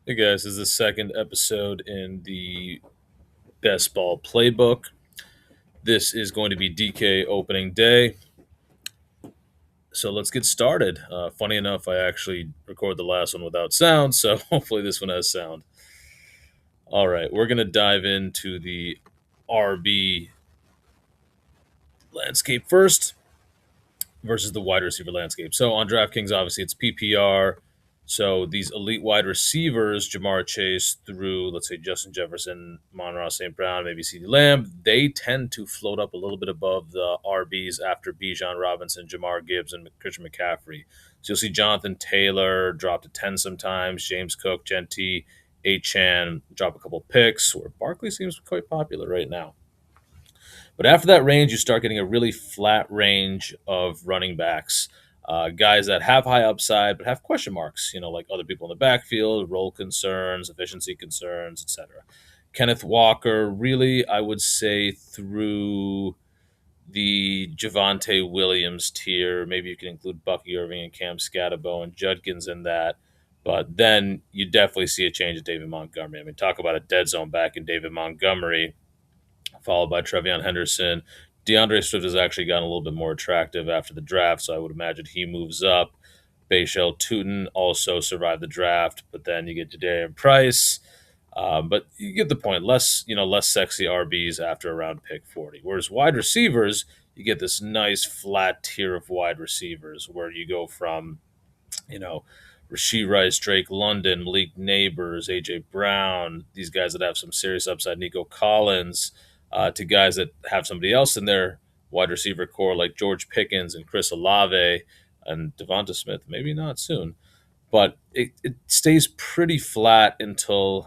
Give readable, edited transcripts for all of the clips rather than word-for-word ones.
Hey guys, this is the second episode in the Best Ball Playbook. This is going to be DK opening day. So let's get started. Funny enough, I actually recorded the last one without sound, so hopefully this one has sound. All right, we're going to dive into the RB landscape first versus the wide receiver landscape. So on DraftKings, obviously it's PPR. So these elite wide receivers, Jamar Chase through, let's say, Justin Jefferson, Monroe St. Brown, maybe CeeDee Lamb, they tend to float up a little bit above the RBs after Bijan Robinson, Jamar Gibbs, and Christian McCaffrey. So you'll see Jonathan Taylor drop to 10 sometimes, James Cook, Gentee, Chan drop a couple picks, where Barkley seems quite popular right now. But after that range, you start getting a really flat range of running backs, guys that have high upside but have question marks. Like other people in the backfield, role concerns, efficiency concerns, etc. Kenneth Walker, really, I would say through the Javonte Williams tier. Maybe you can include Bucky Irving and Cam Scatterbo and Judkins in that. But then you definitely see a change at David Montgomery. I mean, talk about a dead zone back in David Montgomery, followed by Trevion Henderson. DeAndre Swift has actually gotten a little bit more attractive after the draft, so I would imagine he moves up. Bayshell Tootin also survived the draft, but then you get Jadarian Price. But you get the point. Less sexy RBs after around pick 40. Whereas wide receivers, you get this nice flat tier of wide receivers where you go from, you know, Rasheed Rice, Drake London, Malik Neighbors, AJ Brown, these guys that have some serious upside, Nico Collins, to guys that have somebody else in their wide receiver core like George Pickens and Chris Olave and Devonta Smith. Maybe not soon, but it stays pretty flat until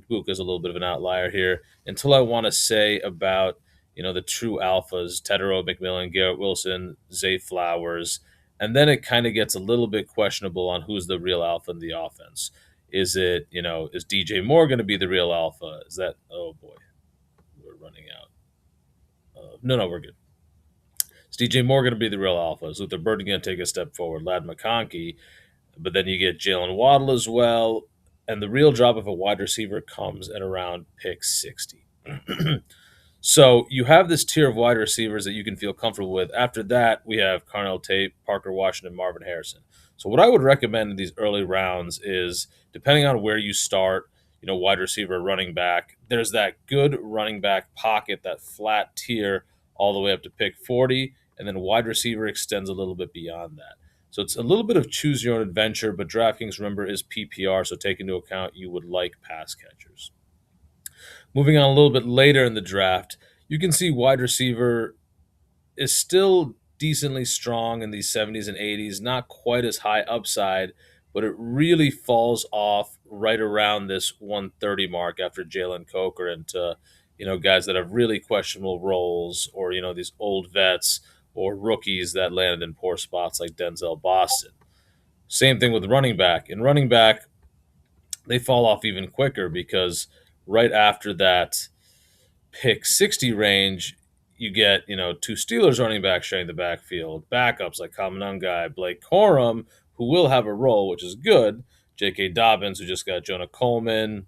Book is a little bit of an outlier here. Until I want to say about the true alphas: Tedero, McMillan, Garrett Wilson, Zay Flowers, and then it kind of gets a little bit questionable on who's the real alpha in the offense. Is it is DJ Moore going to be the real alpha? Is that oh boy, we're running out. No, we're good. Is DJ Moore going to be the real alpha? Is Luther Burden going to take a step forward? Lad McConkey, but then you get Jalen Waddle as well. And the real drop of a wide receiver comes at around pick 60. So you have this tier of wide receivers that you can feel comfortable with. After that, we have Carnell Tate, Parker Washington, Marvin Harrison. So what I would recommend in these early rounds is, depending on where you start, wide receiver, running back, there's that good running back pocket, that flat tier all the way up to pick 40, and then wide receiver extends a little bit beyond that. So it's a little bit of choose your own adventure, but DraftKings, remember, is PPR, so take into account you would like pass catchers. Moving on a little bit later in the draft, you can see wide receiver is still decently strong in these 70s and 80s, not quite as high upside, but it really falls off right around this 130 mark after Jalen Coker into guys that have really questionable roles, or these old vets or rookies that landed in poor spots like Denzel Boston. Same thing with running back. In running back, they fall off even quicker because right after that pick 60 range, you get, two Steelers running backs sharing the backfield, backups like Kamanungai, Blake Corum, who will have a role, which is good, J.K. Dobbins, who just got Jonah Coleman,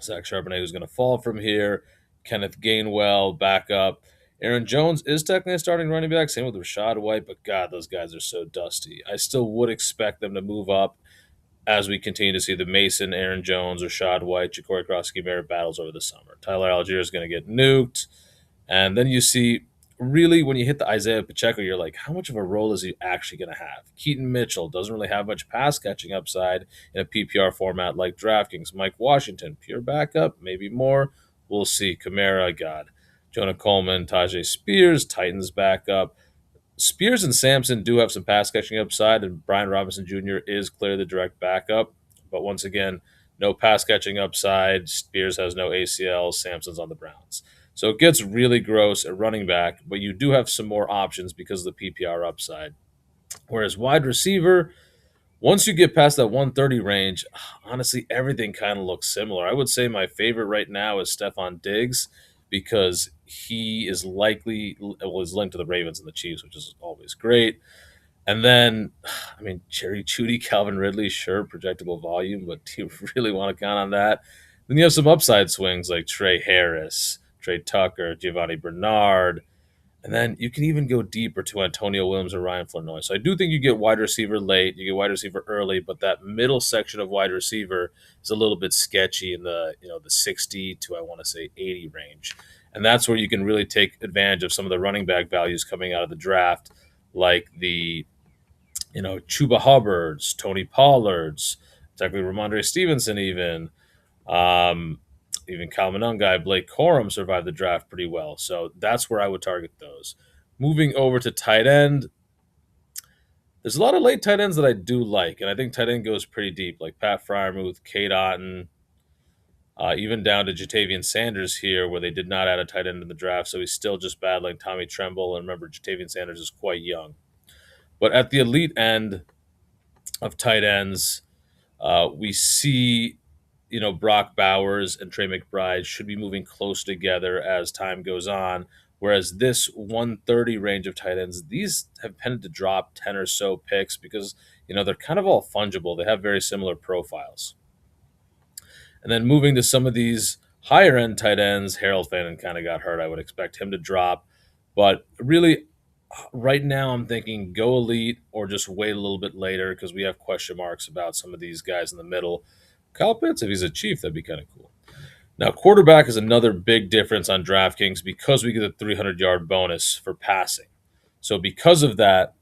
Zach Charbonnet, who's going to fall from here, Kenneth Gainwell, backup. Aaron Jones is technically a starting running back, same with Rashad White, but God, those guys are so dusty. I still would expect them to move up as we continue to see the Mason, Aaron Jones, Rashad White, Ja'Cory Cross-Ski Barrett battles over the summer. Tyler Algier is going to get nuked. And then you see, really, when you hit the Isaiah Pacheco, you're like, how much of a role is he actually going to have? Keaton Mitchell doesn't really have much pass-catching upside in a PPR format like DraftKings. Mike Washington, pure backup, maybe more. We'll see. Kamara, God. Jonah Coleman, Tajay Spears, Titans backup. Spears and Sampson do have some pass catching upside, and Brian Robinson Jr. is clearly the direct backup. But once again, no pass catching upside. Spears has no ACL. Sampson's on the Browns. So it gets really gross at running back, but you do have some more options because of the PPR upside. Whereas wide receiver, once you get past that 130 range, honestly, everything kind of looks similar. I would say my favorite right now is Stephon Diggs because he is likely, well, he's linked to the Ravens and the Chiefs, which is always great. And then, I mean, Jerry Judy, Calvin Ridley, sure, projectable volume, but do you really want to count on that? Then you have some upside swings like Trey Harris, Trey Tucker, Giovanni Bernard, and then you can even go deeper to Antonio Williams or Ryan Flournoy. So I do think you get wide receiver late, you get wide receiver early, but that middle section of wide receiver is a little bit sketchy in the the 60 to I want to say 80 range. And that's where you can really take advantage of some of the running back values coming out of the draft, like the Chuba Hubbards, Tony Pollards, technically Ramondre Stevenson, um, even Kyle Monungai, Blake Corum survived the draft pretty well. So that's where I would target those. Moving over to tight end, there's a lot of late tight ends that I do like, and I think tight end goes pretty deep, like Pat Fryermuth, Kate Otten, even down to Jatavian Sanders here, where they did not add a tight end in the draft, so he's still just battling Tommy Tremble. And remember, Jatavian Sanders is quite young. But at the elite end of tight ends, we see, Brock Bowers and Trey McBride should be moving close together as time goes on. Whereas this 130 range of tight ends, these have tended to drop 10 or so picks because, they're kind of all fungible. They have very similar profiles. And then moving to some of these higher end tight ends, Harold Fannin kind of got hurt. I would expect him to drop. But really, right now, I'm thinking go elite or just wait a little bit later because we have question marks about some of these guys in the middle. Kyle Pitts, if he's a Chief, that'd be kind of cool. Now, quarterback is another big difference on DraftKings because we get a 300-yard bonus for passing. So because of that,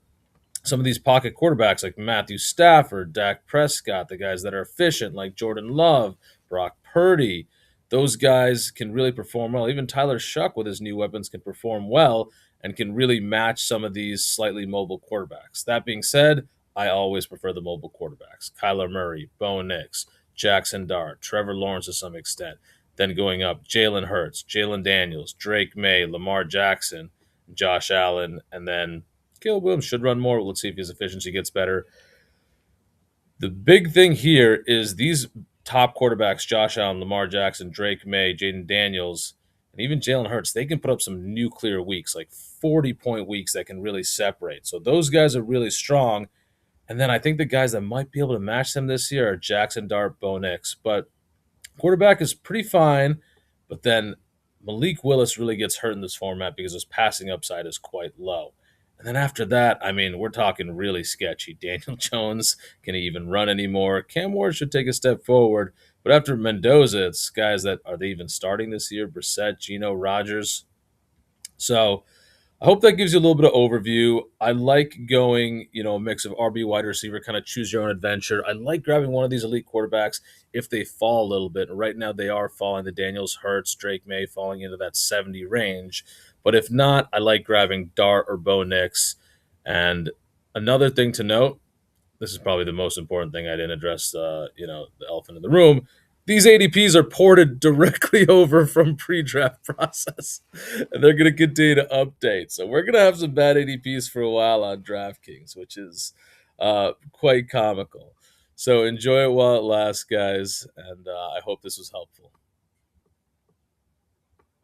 some of these pocket quarterbacks like Matthew Stafford, Dak Prescott, the guys that are efficient like Jordan Love, Brock Purdy, those guys can really perform well. Even Tyler Shuck with his new weapons can perform well and can really match some of these slightly mobile quarterbacks. That being said, I always prefer the mobile quarterbacks. Kyler Murray, Bo Nix, Jackson Dart, Trevor Lawrence to some extent. Then going up, Jalen Hurts, Jalen Daniels, Drake May, Lamar Jackson, Josh Allen, and then Caleb Williams should run more. Let's see if his efficiency gets better. The big thing here is these top quarterbacks, Josh Allen, Lamar Jackson, Drake May, Jaden Daniels, and even Jalen Hurts, they can put up some nuclear weeks, like 40-point weeks that can really separate. So those guys are really strong. And then I think the guys that might be able to match them this year are Jackson Dart, Bo Nix. But quarterback is pretty fine, but then Malik Willis really gets hurt in this format because his passing upside is quite low. And then after that, I mean, we're talking really sketcy. Daniel Jones, can he even run anymore? Cam Ward should take a step forward. But after Mendoza, it's guys that are they even starting this year? Brissett, Geno, Rogers. So I hope that gives you a little bit of overview. I like going, a mix of RB wide receiver, kind of choose your own adventure. I like grabbing one of these elite quarterbacks if they fall a little bit. Right now, they are falling. The Daniels, Hurts, Drake May falling into that 70 range. But if not, I like grabbing Dart or Bo Nix. And another thing to note, this is probably the most important thing I didn't address, the elephant in the room. These ADPs are ported directly over from pre-draft process, and they're going to continue to update. So we're going to have some bad ADPs for a while on DraftKings, which is quite comical. So enjoy it while it lasts, guys, and I hope this was helpful.